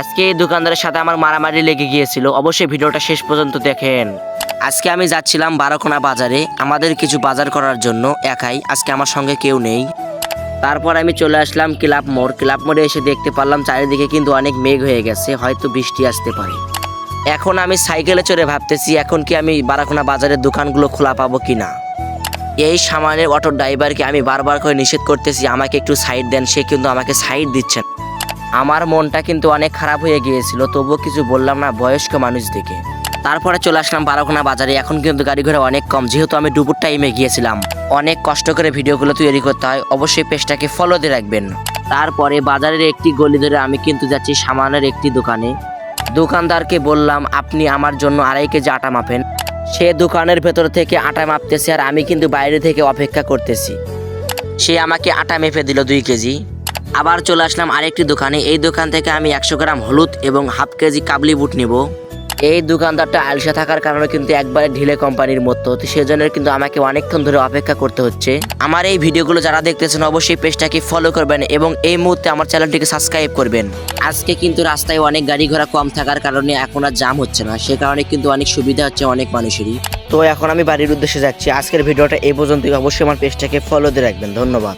আজকে এই দোকানদারের সাথে আমার মারামারি লেগে গিয়েছিল। অবশ্যই ভিডিওটা শেষ পর্যন্ত দেখেন। আজকে আমি যাচ্ছিলাম বারোকোনা বাজারে আমাদের কিছু বাজার করার জন্য একাই। আজকে আমার সঙ্গে কেউ নেই। তারপর আমি চলে আসলাম ক্লাব মোড়ে এসে দেখতে পারলাম চারিদিকে কিন্তু অনেক মেঘ হয়ে গেছে, হয়তো বৃষ্টি আসতে পারে। এখন আমি সাইকেলে চড়ে ভাবতেছি এখন কি আমি বারোকোনা বাজারের দোকানগুলো খোলা পাবো কিনা। এই সামানের অটো ড্রাইভারকে আমি বারবার করে নিষেধ করতেছি আমাকে একটু সাইড দেন, সে কিন্তু আমাকে সাইড দিচ্ছেন। আমার মনটা কিন্তু অনেক খারাপ হয়ে গিয়েছিল, তবুও কিছু বললাম না বয়স্ক মানুষ দেখে। তারপরে চলে আসলাম বারোকোনা বাজারে। এখন কিন্তু গাড়ি ঘোড়া অনেক কম, যেহেতু আমি দুপুর টাইমে গিয়েছিলাম। অনেক কষ্ট করে ভিডিওগুলো তৈরি করতে হয়, অবশ্যই পেজটাকে ফলো দিয়ে রাখবেন। তারপরে বাজারের একটি গলি ধরে আমি কিন্তু যাচ্ছি সামানের একটি দোকানে। দোকানদারকে বললাম আপনি আমার জন্য 2.5 কেজি আটা মাপেন। সে দোকানের ভেতর থেকে আটা মাপতেছে আর আমি কিন্তু বাইরে থেকে অপেক্ষা করতেছি। সে আমাকে আটা মেপে দিল 2 কেজি। আবার চলে আসলাম আরেকটি দোকানে। এই দোকান থেকে আমি 100 গ্রাম হলুদ এবং 1/2 কেজি কাবলি বুট নিব। এই দোকানদারটা আলসা থাকার কারণে কিন্তু একবারে ঢিলে কোম্পানির মতো, তো সেজন্য কিন্তু আমাকে অনেকক্ষণ ধরে অপেক্ষা করতে হচ্ছে। আমার এই ভিডিওগুলো যারা দেখতেছেন অবশ্যই পেজটাকে ফলো করবেন এবং এই মুহূর্তে আমার চ্যানেলটিকে সাবস্ক্রাইব করবেন। আজকে কিন্তু রাস্তায় অনেক গাড়ি ঘোড়া কম থাকার কারণে এখন আর জাম হচ্ছে না, সে কারণে কিন্তু অনেক সুবিধা হচ্ছে অনেক মানুষেরই। তো এখন আমি বাড়ির উদ্দেশ্যে যাচ্ছি। আজকের ভিডিওটা এই পর্যন্তই। অবশ্যই আমার পেজটাকে ফলো দিয়ে রাখবেন। ধন্যবাদ।